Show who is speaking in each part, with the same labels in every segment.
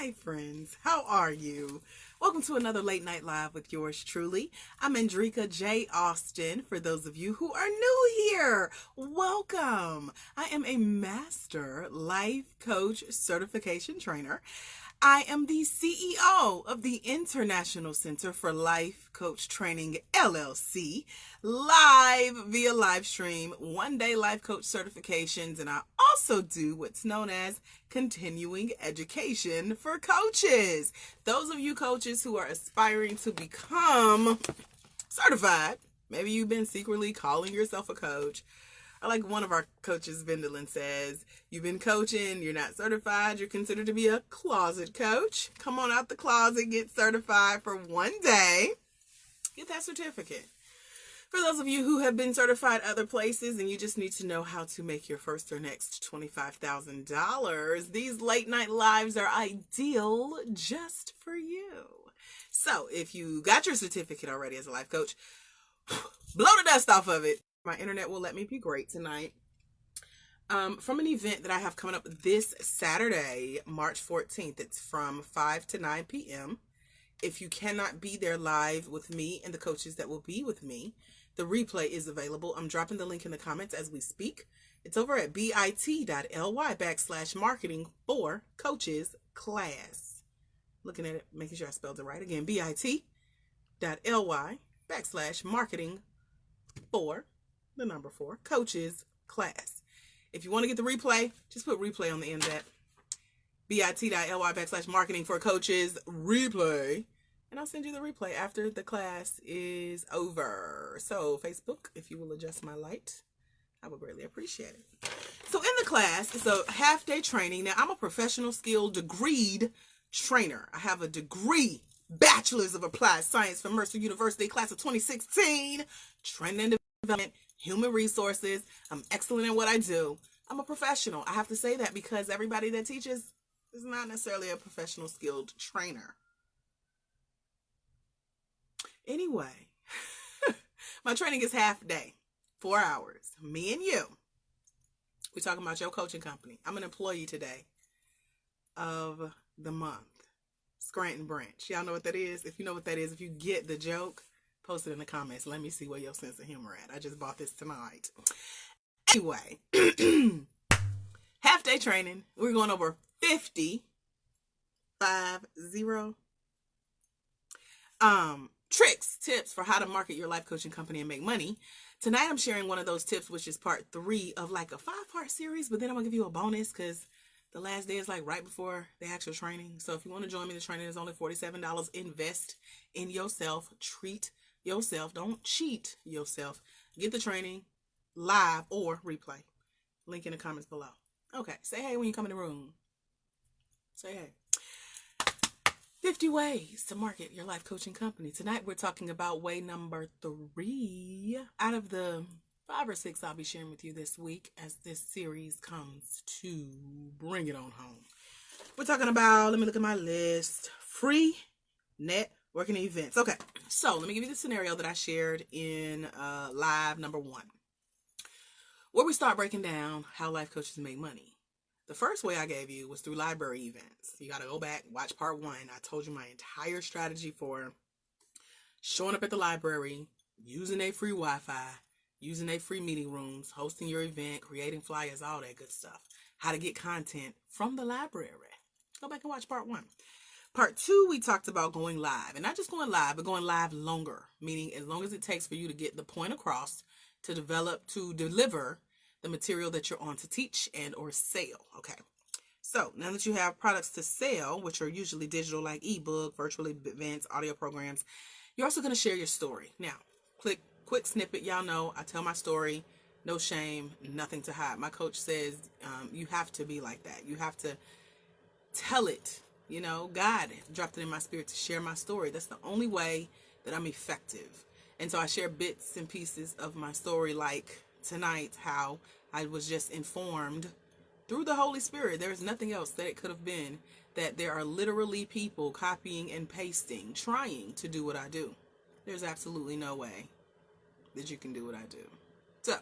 Speaker 1: Hi, friends. How are you? Welcome to another Late Night Live with yours truly. I'm Andrika J. Austin. For those of you who are new here, welcome. I am a Master Life Coach Certification Trainer. I am the CEO of the International Center for Life Coach Training, LLC, live via live stream, one-day life coach certifications, and I also do what's known as continuing education for coaches. Those of you coaches who are aspiring to become certified, maybe you've been secretly calling yourself a coach, or like one of our coaches, Vendolin, says, you've been coaching, you're not certified, you're considered to be a closet coach. Come on out the closet, get certified for one day, get that certificate. For those of you who have been certified other places and you just need to know how to make your first or next $25,000, these late night lives are ideal just for you. So if you got your certificate already as a life coach, blow the dust off of it. My internet will let me be great tonight. From an event that I have coming up this Saturday, March 14th. It's from 5 to 9 p.m. If you cannot be there live with me and the coaches that will be with me, the replay is available. I'm dropping the link in the comments as we speak. It's over at bit.ly/marketing for coaches class. Looking at it, making sure I spelled it right. Again, bit.ly/marketing for the number 4 coaches class. If you want to get the replay, just put replay on the end of that. bit.ly/marketing for coaches replay. And I'll send you the replay after the class is over. So Facebook, if you will adjust my light, I would greatly appreciate it. So in the class, it's a half-day training. Now, I'm a professional skill degreed trainer. I have a degree, Bachelor's of Applied Science from Mercer University, class of 2016, training and development, human resources. I'm excellent at what I do. I'm a professional. I have to say that because everybody that teaches is not necessarily a professional skilled trainer. Anyway, my training is half day, 4 hours. Me and you. We're talking about your coaching company. I'm an employee today of the month. Scranton branch. Y'all know what that is? If you know what that is, if you get the joke, post it in the comments. Let me see where your sense of humor at. I just bought this tonight. Anyway, half day training. We're going over 50 tricks, tips for how to market your life coaching company and make money. Tonight I'm sharing one of those tips, which is part 3 of like a 5-part series, but then I'm gonna give you a bonus because the last day is like right before the actual training. So if you want to join me, the training is only $47. Invest in yourself. Treat yourself. Don't cheat yourself. Get the training live or replay. Link in the comments below. Okay. Say hey when you come in the room. Say hey. 50 ways to market your life coaching company. Tonight we're talking about way number 3 out of the 5 or 6 I'll be sharing with you this week as this series comes to bring it on home. We're talking about, let me look at my list, free networking events. Okay, so let me give you the scenario that I shared in live number 1, where we start breaking down how life coaches make money. The first way I gave you was through library events. You got to go back, watch part 1. I told you my entire strategy for showing up at the library, using a free Wi-Fi, using a free meeting rooms, hosting your event, creating flyers, all that good stuff. How to get content from the library. Go back and watch part 1. Part 2, we talked about going live. And not just going live, but going live longer. Meaning as long as it takes for you to get the point across, to deliver the material that you're on to teach and or sell. Okay. So now that you have products to sell, which are usually digital like ebook, virtual events, audio programs, you're also going to share your story. Now, quick snippet. Y'all know I tell my story, no shame, nothing to hide. My coach says you have to be like that. You have to tell it. You know, God dropped it in my spirit to share my story. That's the only way that I'm effective. And so I share bits and pieces of my story, like tonight, how I was just informed through the Holy Spirit. There's nothing else that it could have been, that there are literally people copying and pasting, trying to do what I do. There's absolutely no way that you can do what I do. So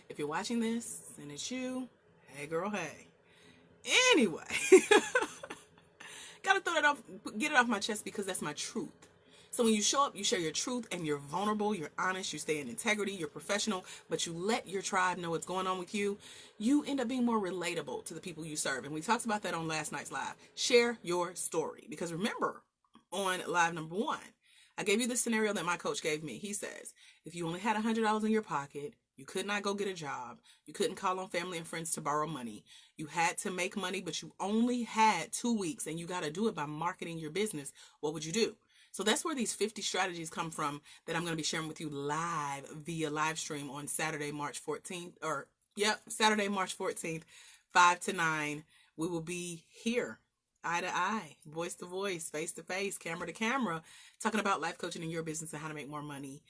Speaker 1: if you're watching this and it's you, hey girl, hey. Anyway, get it off my chest because that's my truth. So when you show up, you share your truth and you're vulnerable, you're honest, you stay in integrity, you're professional, but you let your tribe know what's going on with you, you end up being more relatable to the people you serve. And we talked about that on last night's live. Share your story. Because remember, on live number 1, I gave you the scenario that my coach gave me. He says, if you only had $100 in your pocket, you could not go get a job, you couldn't call on family and friends to borrow money, you had to make money, but you only had 2 weeks and you got to do it by marketing your business, what would you do? So that's where these 50 strategies come from that I'm going to be sharing with you live via live stream on Saturday, March 14th, Saturday, March 14th, 5 to 9. We will be here, eye to eye, voice to voice, face to face, camera to camera, talking about life coaching in your business and how to make more money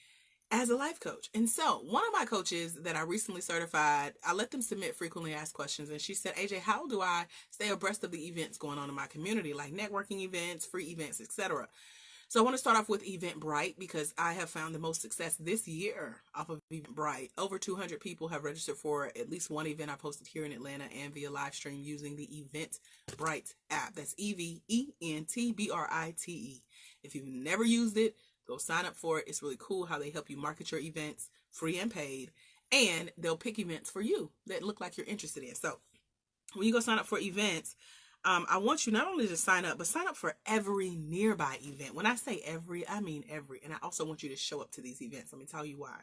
Speaker 1: as a life coach. And so one of my coaches that I recently certified, I let them submit frequently asked questions. And she said, AJ, how do I stay abreast of the events going on in my community, like networking events, free events, etc.? So I want to start off with Eventbrite because I have found the most success this year off of Eventbrite. Over 200 people have registered for at least one event I posted here in Atlanta and via live stream using the Eventbrite app. That's EVENTBRITE. If you've never used it, go sign up for it. It's really cool how they help you market your events, free and paid, and they'll pick events for you that look like you're interested in. So when you go sign up for events, I want you not only to sign up, but sign up for every nearby event. When I say every, I mean every. And I also want you to show up to these events. Let me tell you why.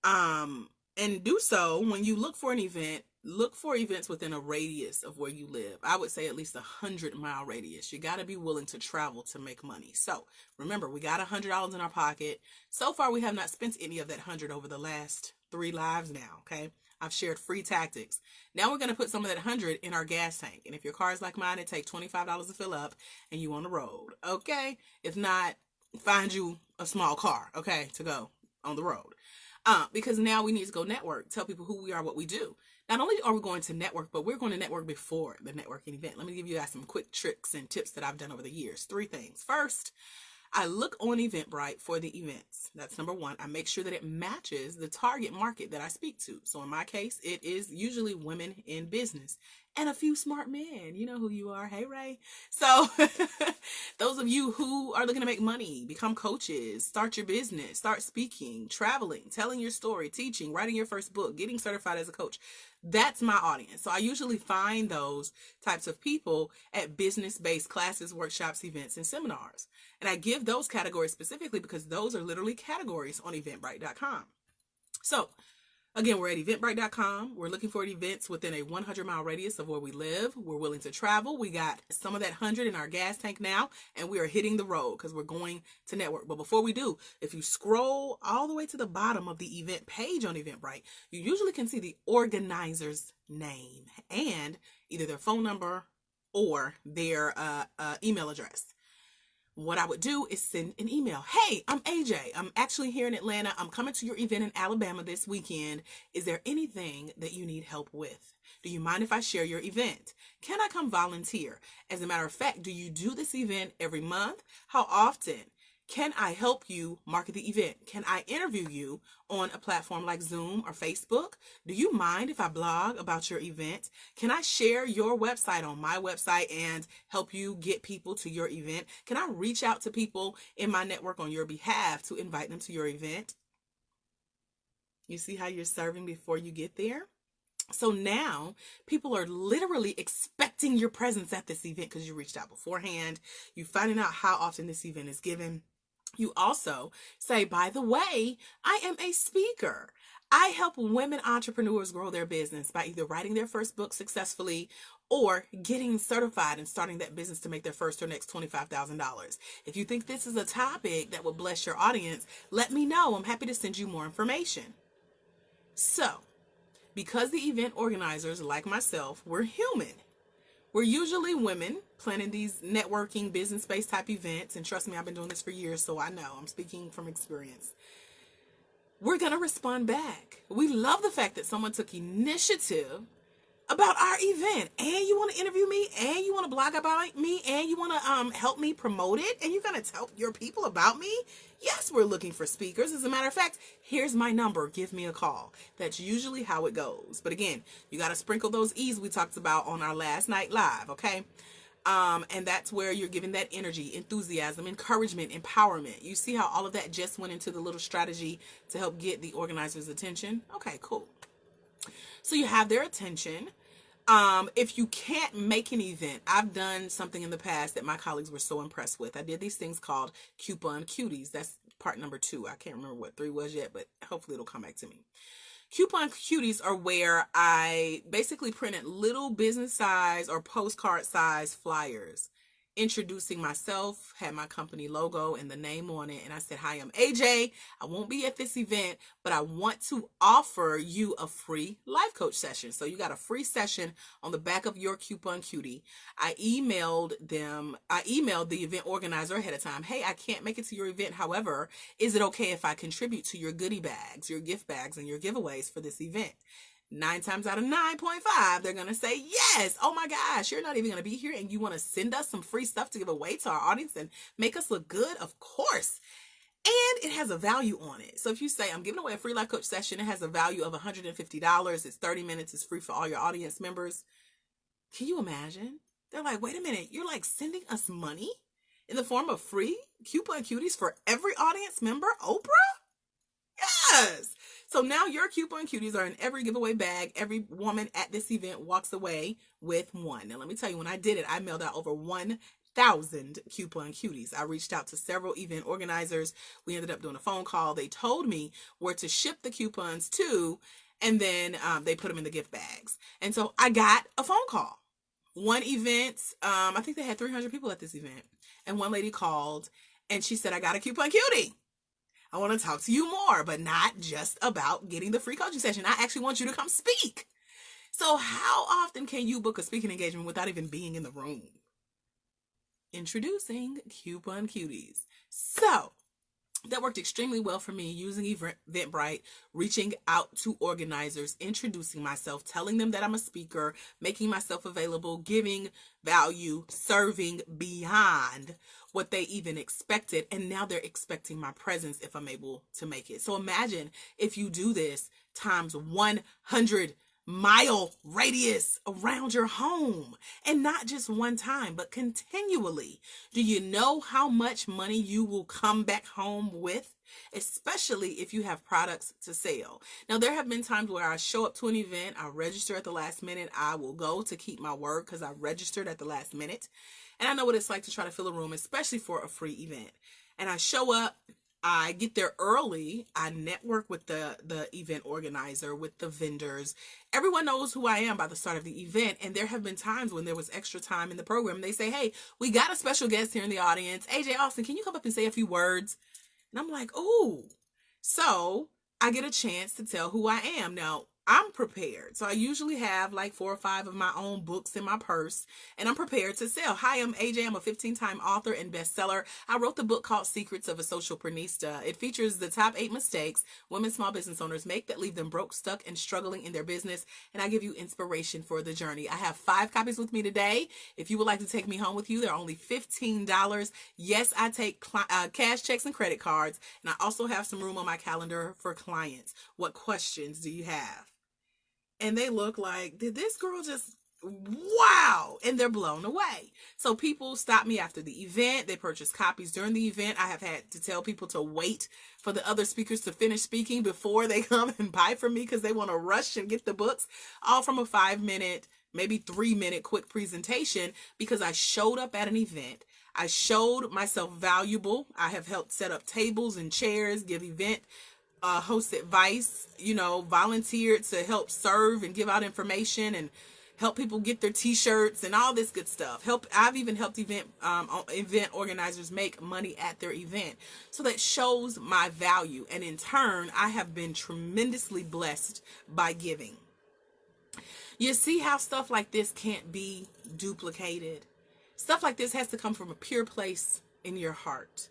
Speaker 1: And do so when you look for an event, look for events within a radius of where you live. I would say at least 100-mile radius. You got to be willing to travel to make money. So remember, we got $100 in our pocket. So far, we have not spent any of that 100 over the last 3 lives now. Okay. I've shared free tactics. Now we're going to put some of that 100 in our gas tank. And if your car is like mine, it takes $25 to fill up and you on the road. Okay. If not, find you a small car. Okay. To go on the road. Because now we need to go network, tell people who we are, what we do. Not only are we going to network, but we're going to network before the networking event. Let me give you guys some quick tricks and tips that I've done over the years. 3 things. First, I look on Eventbrite for the events. That's number 1. I make sure that it matches the target market that I speak to. So in my case, it is usually women in business and a few smart men. You know who you are. Hey, Ray. So those of you who are looking to make money, become coaches, start your business, start speaking, traveling, telling your story, teaching, writing your first book, getting certified as a coach. That's my audience. So I usually find those types of people at business-based classes, workshops, events, and seminars. And I give those categories specifically because those are literally categories on Eventbrite.com. So again, we're at Eventbrite.com. We're looking for events within a 100-mile radius of where we live. We're willing to travel. We got some of that 100 in our gas tank now, and we are hitting the road because we're going to network. But before we do, if you scroll all the way to the bottom of the event page on Eventbrite, you usually can see the organizer's name and either their phone number or their email address. What I would do is send an email. Hey, I'm AJ. I'm actually here in Atlanta. I'm coming to your event in Alabama this weekend. Is there anything that you need help with? Do you mind if I share your event? Can I come volunteer? As a matter of fact, do you do this event every month? How often? Can I help you market the event? Can I interview you on a platform like Zoom or Facebook? Do you mind if I blog about your event? Can I share your website on my website and help you get people to your event? Can I reach out to people in my network on your behalf to invite them to your event? You see how you're serving before you get there? So now people are literally expecting your presence at this event because you reached out beforehand. You're finding out how often this event is given. You also say, by the way, I am a speaker. I help women entrepreneurs grow their business by either writing their first book successfully or getting certified and starting that business to make their first or next $25,000. If you think this is a topic that would bless your audience, let me know. I'm happy to send you more information. So, because the event organizers, like myself, we're human. We're usually women planning these networking, business-based type events. And trust me, I've been doing this for years, so I know. I'm speaking from experience. We're going to respond back. We love the fact that someone took initiative about our event. And you want to interview me, and you want to blog about me, and you want to help me promote it, and you're going to tell your people about me. Yes, we're looking for speakers. As a matter of fact, here's my number. Give me a call. That's usually how it goes. But again, you got to sprinkle those E's we talked about on our last night live, okay? And that's where you're giving that energy, enthusiasm, encouragement, empowerment. You see how all of that just went into the little strategy to help get the organizer's attention? Okay, cool. So you have their attention. If you can't make an event, I've done something in the past that my colleagues were so impressed with. I did these things called coupon cuties. That's part number 2. I can't remember what 3 was yet, but hopefully it'll come back to me. Coupon cuties are where I basically printed little business size or postcard size flyers introducing myself, had my company logo and the name on it. And I said, hi, I'm AJ. I won't be at this event, but I want to offer you a free life coach session. So you got a free session on the back of your coupon cutie. I emailed the event organizer ahead of time. Hey, I can't make it to your event. However, is it okay if I contribute to your goodie bags, your gift bags, and your giveaways for this event? 9 times out of 9.5, they're going to say, yes. Oh my gosh, you're not even going to be here and you want to send us some free stuff to give away to our audience and make us look good? Of course. And it has a value on it. So if you say, I'm giving away a free life coach session, it has a value of $150. It's 30 minutes. It's free for all your audience members. Can you imagine? They're like, wait a minute. You're like sending us money in the form of free coupon cuties for every audience member? Oprah? Yes. So now your coupon cuties are in every giveaway bag. Every woman at this event walks away with one. Now, let me tell you, when I did it, I mailed out over 1,000 coupon cuties. I reached out to several event organizers. We ended up doing a phone call. They told me where to ship the coupons to, and then they put them in the gift bags. And so I got a phone call. One event, I think they had 300 people at this event. And one lady called and she said, I got a coupon cutie. I want to talk to you more, but not just about getting the free coaching session. I actually want you to come speak. So how often can you book a speaking engagement without even being in the room? Introducing coupon cuties. So that worked extremely well for me, using Eventbrite, reaching out to organizers, introducing myself, telling them that I'm a speaker, making myself available, giving value, serving beyond what they even expected. And now they're expecting my presence if I'm able to make it. So imagine if you do this times 100-mile radius around your home, and not just one time, but continually. Do you know how much money you will come back home with? Especially if you have products to sell. Now, there have been times where I show up to an event, I register at the last minute. I will go to keep my word because I registered at the last minute. And I know what it's like to try to fill a room, especially for a free event. And I show up, I get there early, I network with the event organizer, with the vendors. Everyone knows who I am by the start of the event. And there have been times when there was extra time in the program. They say, hey, we got a special guest here in the audience. AJ Austin, can you come up and say a few words? And I'm like, ooh. So I get a chance to tell who I am. Now, I'm prepared. So I usually have like 4 or 5 of my own books in my purse, and I'm prepared to sell. Hi, I'm AJ. I'm a 15-time author and bestseller. I wrote the book called Secrets of a Socialprenista. It features the top 8 mistakes women small business owners make that leave them broke, stuck, and struggling in their business. And I give you inspiration for the journey. I have 5 copies with me today. If you would like to take me home with you, they're only $15. Yes, I take cash, checks, and credit cards. And I also have some room on my calendar for clients. What questions do you have? And they look like, did this girl just, wow, and they're blown away. So people stop me after the event. They purchase copies during the event. I have had to tell people to wait for the other speakers to finish speaking before they come and buy from me because they want to rush and get the books, all from a 5-minute, maybe 3-minute quick presentation, because I showed up at an event. I showed myself valuable. I have helped set up tables and chairs, give event host advice, volunteered to help serve and give out information and help people get their t-shirts and all this good stuff. I've even helped event organizers make money at their event. So that shows my value. And in turn, I have been tremendously blessed by giving. You see how stuff like this can't be duplicated? Stuff like this has to come from a pure place in your heart.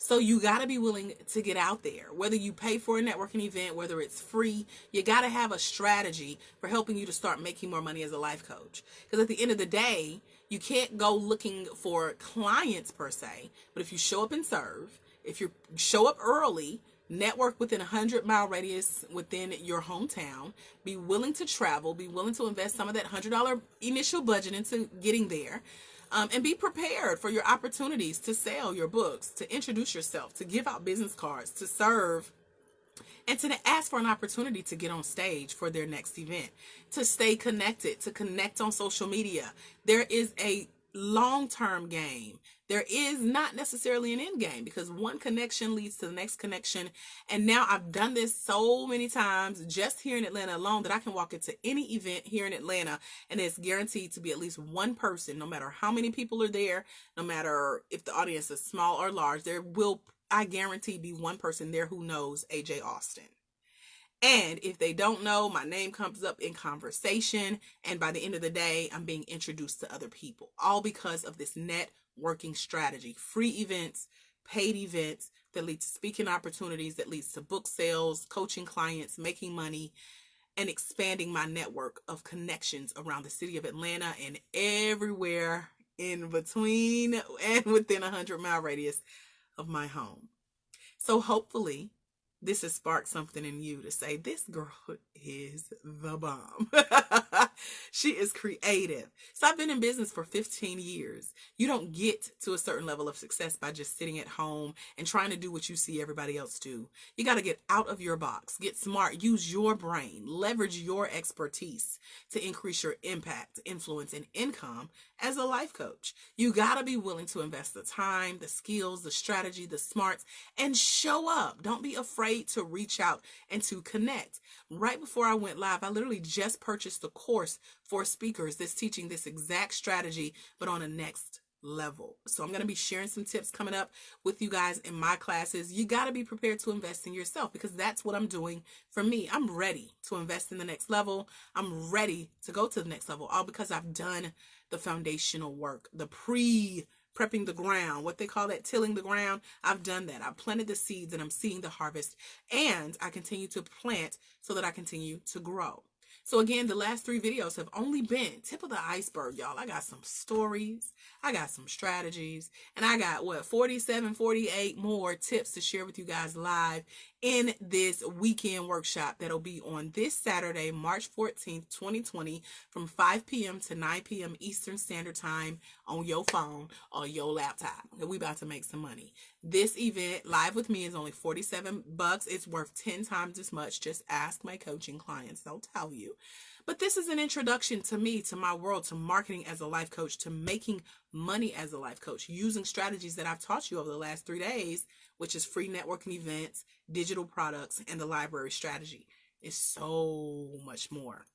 Speaker 1: So you got to be willing to get out there. Whether you pay for a networking event, whether it's free, you got to have a strategy for helping you to start making more money as a life coach. Because at the end of the day, you can't go looking for clients per se. But if you show up and serve, if you show up early, network within a 100-mile radius within your hometown, be willing to travel, be willing to invest some of that $100 initial budget into getting there. And be prepared for your opportunities to sell your books, to introduce yourself, to give out business cards, to serve, and to ask for an opportunity to get on stage for their next event, to stay connected, to connect on social media. There is a long-term game. There is not necessarily an end game, because one connection leads to the next connection. And now I've done this so many times just here in Atlanta alone that I can walk into any event here in Atlanta and it's guaranteed to be at least one person, no matter how many people are there, no matter if the audience is small or large, there will, I guarantee, be one person there who knows AJ Austin. And if they don't know, my name comes up in conversation. And by the end of the day, I'm being introduced to other people, all because of this networking strategy. Free events, paid events that lead to speaking opportunities, that leads to book sales, coaching clients, making money, and expanding my network of connections around the city of Atlanta and everywhere in between and within a 100-mile radius of my home. So hopefully this has sparked something in you to say, this girl is the bomb. She is creative. So I've been in business for 15 years. You don't get to a certain level of success by just sitting at home and trying to do what you see everybody else do. You got to get out of your box, get smart, use your brain, leverage your expertise to increase your impact, influence, and income as a life coach. You got to be willing to invest the time, the skills, the strategy, the smarts, and show up. Don't be afraid to reach out and to connect. Right before I went live, I literally just purchased a course for speakers that's teaching this exact strategy, but on a next level. So I'm going to be sharing some tips coming up with you guys in my classes. You got to be prepared to invest in yourself, because that's what I'm doing for me. I'm ready to invest in the next level. I'm ready to go to the next level, all because I've done the foundational work, the prepping the ground, what they call that, tilling the ground. I've done that. I've planted the seeds and I'm seeing the harvest, and I continue to plant so that I continue to grow. So again, the last 3 videos have only been tip of the iceberg, y'all. I got some stories, I got some strategies, and I got 47, 48 more tips to share with you guys live in this weekend workshop that'll be on this Saturday, March 14th, 2020, from 5 p.m. to 9 p.m. Eastern Standard Time on your phone or your laptop. And we about to make some money. This event live with me is only $47. It's worth 10 times as much. Just ask my coaching clients, they'll tell you. But this is an introduction to me, to my world, to marketing as a life coach, to making money as a life coach, using strategies that I've taught you over the last 3 days, which is free networking events, digital products, and the library strategy. It's so much more.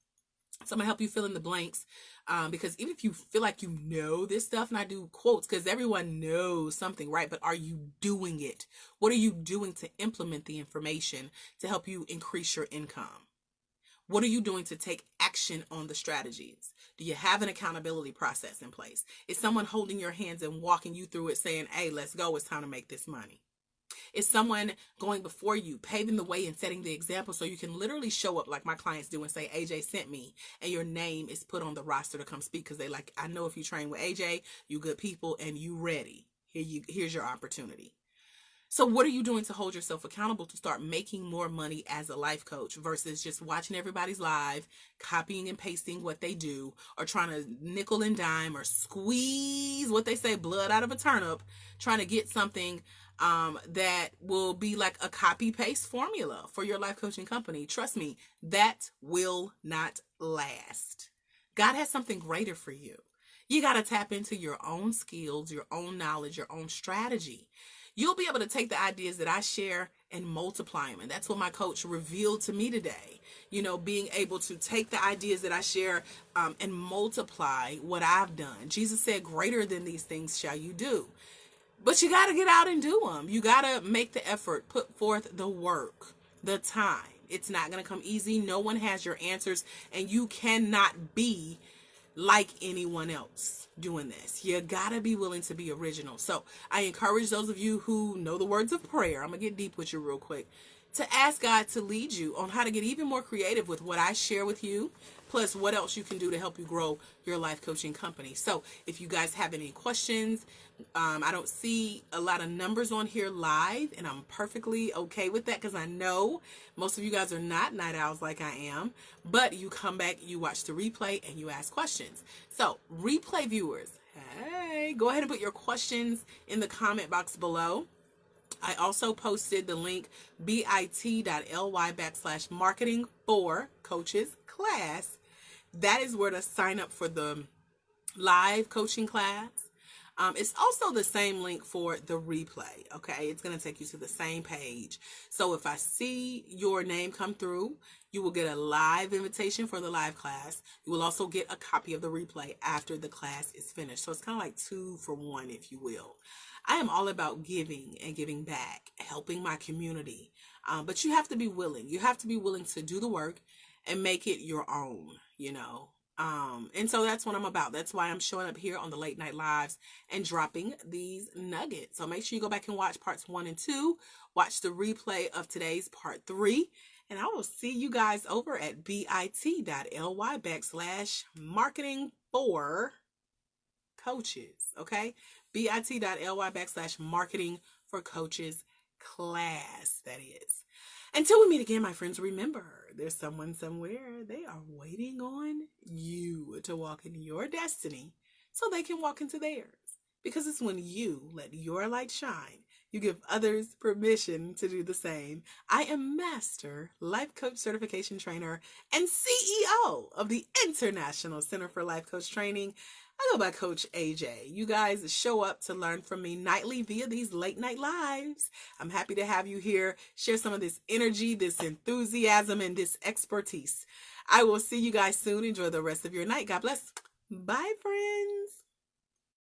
Speaker 1: So I'm going to help you fill in the blanks, because even if you feel like you know this stuff, and I do quotes because everyone knows something, right? But are you doing it? What are you doing to implement the information to help you increase your income? What are you doing to take action on the strategies? Do you have an accountability process in place? Is someone holding your hands and walking you through it, saying, hey, let's go, it's time to make this money? Is someone going before you, paving the way and setting the example so you can literally show up like my clients do and say, AJ sent me, and your name is put on the roster to come speak because they like, I know if you train with AJ, you good people and you ready. Here's your opportunity. So what are you doing to hold yourself accountable to start making more money as a life coach versus just watching everybody's live, copying and pasting what they do, or trying to nickel and dime or squeeze, what they say, blood out of a turnip, trying to get something that will be like a copy paste formula for your life coaching company? Trust me, that will not last. God has something greater for you. You got to tap into your own skills, your own knowledge, your own strategy. You'll be able to take the ideas that I share and multiply them. And that's what my coach revealed to me today. You know, being able to take the ideas that I share and multiply what I've done. Jesus said, greater than these things shall you do. But you got to get out and do them. You got to make the effort, put forth the work, the time. It's not going to come easy. No one has your answers, and you cannot be like anyone else doing this. You gotta be willing to be original. So I encourage those of you who know the words of prayer, I'm gonna get deep with you real quick, to ask God to lead you on how to get even more creative with what I share with you, plus what else you can do to help you grow your life coaching company. So if you guys have any questions, I don't see a lot of numbers on here live, and I'm perfectly okay with that because I know most of you guys are not night owls like I am, but you come back, you watch the replay, and you ask questions. So replay viewers, hey, Okay, go ahead and put your questions in the comment box below. I also posted the link bit.ly/marketing for coaches class. That is where to sign up for the live coaching class. It's also the same link for the replay. Okay, it's going to take you to the same page. So if I see your name come through, you will get a live invitation for the live class. You will also get a copy of the replay after the class is finished. So it's kind of like 2 for 1, if you will. I am all about giving and giving back, helping my community. But you have to be willing. You have to be willing to do the work and make it your own, you know. And so that's what I'm about. That's why I'm showing up here on the late night lives and dropping these nuggets. So make sure you go back and watch parts 1 and 2. Watch the replay of today's part 3. And I will see you guys over at bit.ly/marketing for coaches. Okay? bit.ly/marketing for coaches class, that is. Until we meet again, my friends, remember, there's someone somewhere. They are waiting on you to walk into your destiny so they can walk into theirs. Because it's when you let your light shine, you give others permission to do the same. I am Master Life Coach Certification Trainer and CEO of the International Center for Life Coach Training. I go by Coach AJ. You guys show up to learn from me nightly via these late night lives. I'm happy to have you here. Share some of this energy, this enthusiasm, and this expertise. I will see you guys soon. Enjoy the rest of your night. God bless. Bye, friends.